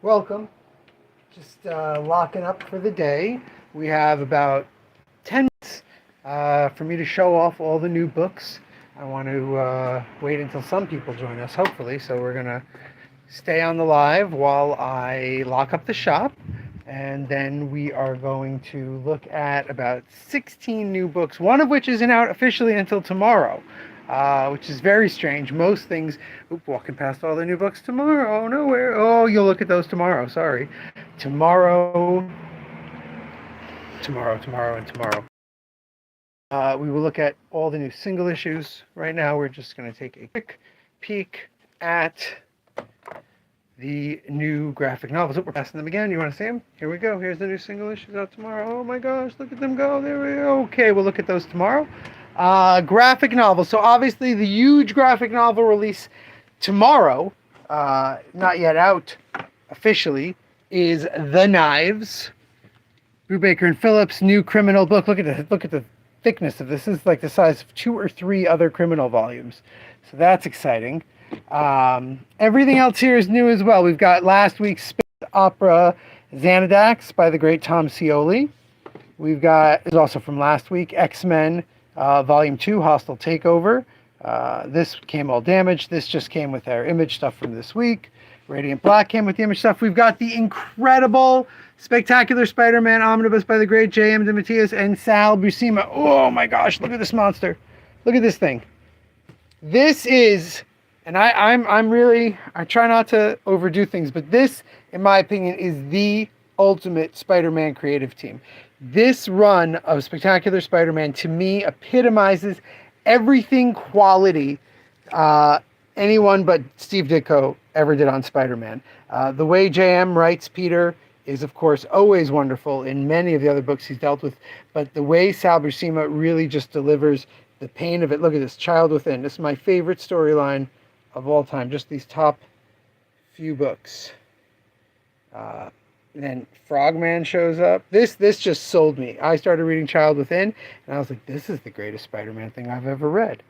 Welcome. Just locking up for the day. We have about 10 minutes for me to show off all the new books. I want to wait until some people join us, hopefully. So we're going to stay on the live while I lock up the shop. And then we are going to look at about 16 new books, one of which isn't out officially until tomorrow, which is very strange. Most things, walking past all the new books tomorrow, nowhere. Oh, you'll look at those tomorrow. Sorry. Tomorrow, tomorrow, and tomorrow. We will look at all the new single issues. Right now, we're just going to take a quick peek at the new graphic novels. Oh, we're passing them again. You want to see them? Here we go. Here's the new single issues out tomorrow. Oh my gosh, look at them go. There we go. Okay, we'll look at those tomorrow. Graphic novels. So obviously the huge graphic novel release tomorrow, not yet out officially, is The Knives. Brubaker and Phillips' new criminal book. Look at the thickness of this. This is like the size of 2 or 3 other criminal volumes. So that's exciting. Everything else here is new as well. We've got last week's space opera Xanadax by the great Tom Scioli. We've got, is also from last week, X-Men Volume 2, Hostile Takeover. This came all damaged. This just came with our image stuff from this week. Radiant Black came with the image stuff. We've got the incredible Spectacular Spider-Man Omnibus by the great J.M. DeMatteis and Sal Buscema. Oh my gosh, look at this monster. Look at this thing. This is, and I try not to overdo things, but this, in my opinion, is the ultimate Spider-Man creative team. This run of Spectacular Spider-Man, to me, epitomizes everything quality anyone but Steve Ditko ever did on Spider-Man. The way JM writes Peter is, of course, always wonderful in many of the other books he's dealt with, but the way Sal Buscema really just delivers the pain of it. Look at this, Child Within. This is my favorite storyline of all time, just these top few books. And then Frogman shows up. This just sold me. I started reading Child Within, and I was like, this is the greatest Spider-Man thing I've ever read.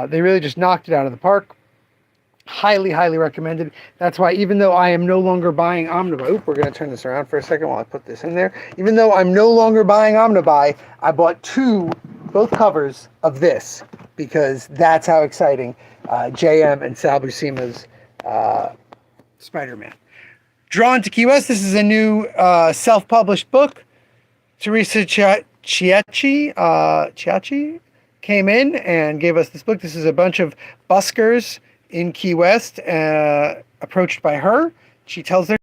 They really just knocked it out of the park. Highly, highly recommended. That's why, even though I am no longer buying Omnibuy, we're going to turn this around for a second while I put this in there. Even though I'm no longer buying Omnibuy, I bought both covers of this, because that's how exciting JM and Sal Buscema's Spider-Man. Drawn to Key West. This is a new self-published book. Teresa Chiachi came in and gave us this book. This is a bunch of buskers in Key West approached by her. She tells their,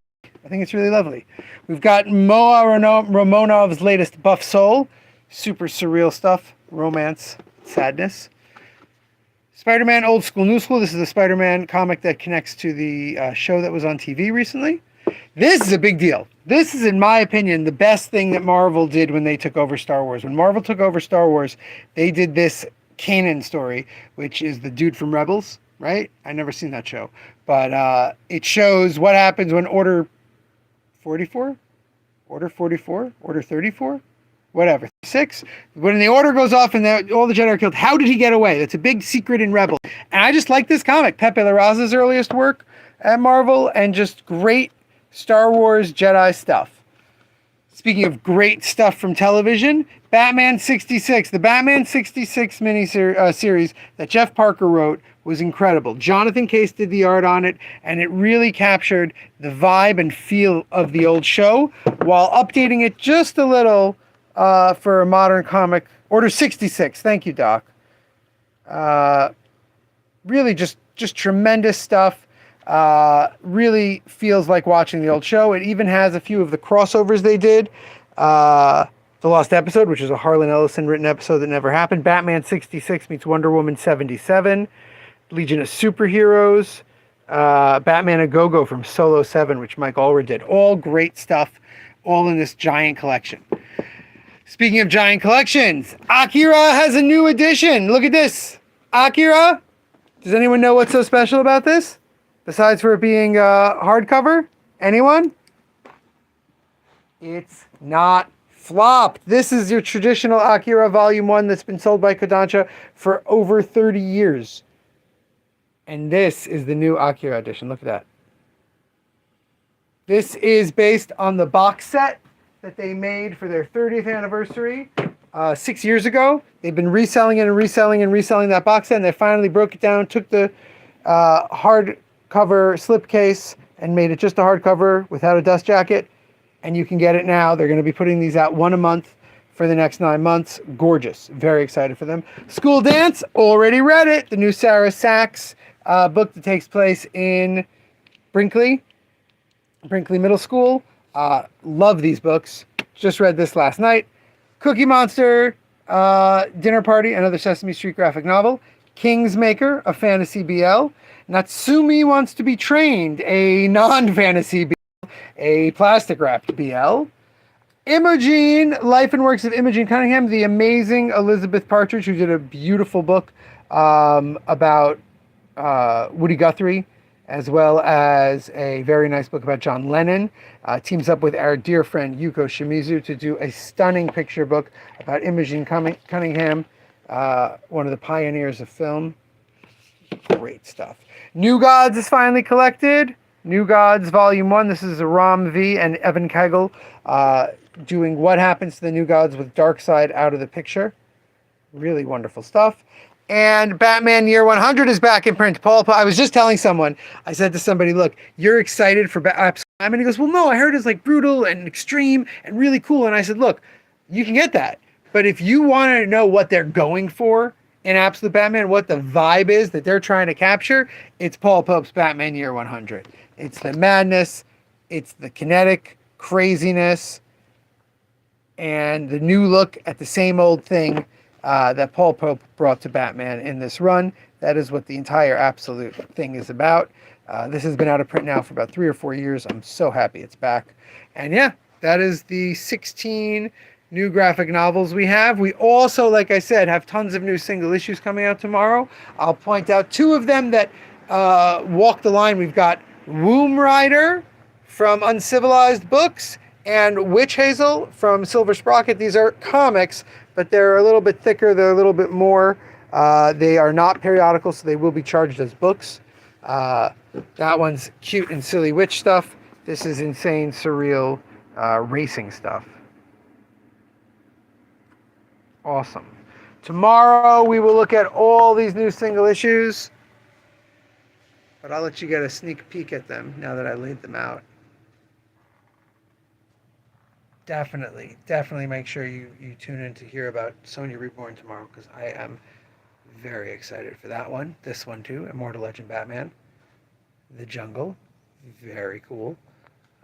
I think it's really lovely. We've got Moa Romanov's latest Buff Soul. Super surreal stuff. Romance, sadness. Spider-Man Old School, New School. This is a Spider-Man comic that connects to the show that was on TV recently. This is a big deal. This is, in my opinion, the best thing that Marvel did when they took over Star Wars. When Marvel took over Star Wars, they did this Kanan story, which is the dude from Rebels, right? I never seen that show. But it shows what happens when Order 44? Order 44? Order 34? Whatever. 6. When the order goes off and all the Jedi are killed, how did he get away? That's a big secret in Rebels. And I just like this comic. Pepe Larraz's earliest work at Marvel, and just great Star Wars Jedi stuff. Speaking of great stuff from television, Batman 66. The Batman 66 miniseries that Jeff Parker wrote was incredible. Jonathan Case did the art on it, and it really captured the vibe and feel of the old show while updating it just a little for a modern comic. Order 66. Thank you, Doc. Really just tremendous stuff. Really feels like watching the old show. It even has a few of the crossovers they did. The Lost Episode, which is a Harlan Ellison written episode that never happened. Batman 66 meets Wonder Woman 77. Legion of Superheroes. Batman A Go-Go from Solo 7, which Mike Allred did. All great stuff, all in this giant collection. Speaking of giant collections, Akira has a new edition. Look at this. Akira. Does anyone know what's so special about this? Besides for it being hardcover? Anyone? It's not flopped. This is your traditional Akira Volume 1 that's been sold by Kodansha for over 30 years. And this is the new Akira edition. Look at that. This is based on the box set that they made for their 30th anniversary 6 years ago. They've been reselling it and reselling and reselling that box set, and they finally broke it down, took the hardcover slipcase and made it just a hardcover without a dust jacket, and you can get it now. They're going to be putting these out one a month for the next 9 months. Gorgeous. Very excited for them. School Dance, already read it. The new Sarah Sachs book that takes place in Brinkley Middle School. Love these books. Just read this last night. Cookie Monster, Dinner Party, another Sesame Street graphic novel. Kingsmaker, a fantasy BL. Natsumi Wants to Be Trained, a non-fantasy BL, a plastic-wrapped BL. Imogen, Life and Works of Imogen Cunningham, the amazing Elizabeth Partridge, who did a beautiful book about Woody Guthrie, as well as a very nice book about John Lennon. Teams up with our dear friend Yuko Shimizu to do a stunning picture book about Imogen Cunningham, one of the pioneers of film. Great stuff. New Gods is finally collected. New Gods Volume 1. This is Ram V and Evan Kegel doing What Happens to the New Gods with Darkseid out of the picture. Really wonderful stuff. And Batman Year 100 is back in print. I was just telling someone, I said to somebody, look, you're excited for Batman? And he goes, well, no, I heard it's like brutal and extreme and really cool. And I said, look, you can get that. But if you want to know what they're going for in Absolute Batman, what the vibe is that they're trying to capture, it's Paul Pope's Batman Year 100. It's the madness, it's the kinetic craziness, and the new look at the same old thing that Paul Pope brought to Batman in this run. That is what the entire Absolute thing is about. This has been out of print now for about 3 or 4 years. I'm so happy it's back. And yeah, that is the 16 new graphic novels we have. We also, like I said, have tons of new single issues coming out tomorrow. I'll point out 2 of them that walk the line. We've got Womb Rider from Uncivilized Books and Witch Hazel from Silver Sprocket. These are comics, but they're a little bit thicker. They're a little bit more. They are not periodical, so they will be charged as books. That one's cute and silly witch stuff. This is insane, surreal racing stuff. Awesome. Tomorrow we will look at all these new single issues, but I'll let you get a sneak peek at them now that I laid them out. Definitely make sure you tune in to hear about Sonya Reborn tomorrow, because I am very excited for that one. This one too, Immortal Legend Batman. The Jungle, very cool.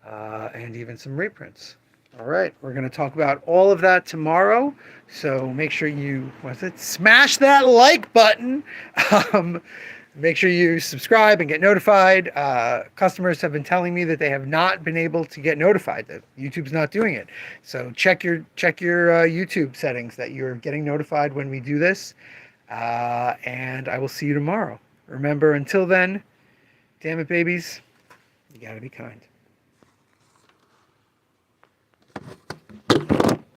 And even some reprints. All right, we're going to talk about all of that tomorrow. So make sure you, smash that like button. Make sure you subscribe and get notified. Customers have been telling me that they have not been able to get notified, that YouTube's not doing it. So check your YouTube settings that you're getting notified when we do this. And I will see you tomorrow. Remember, until then, damn it, babies, you gotta be kind.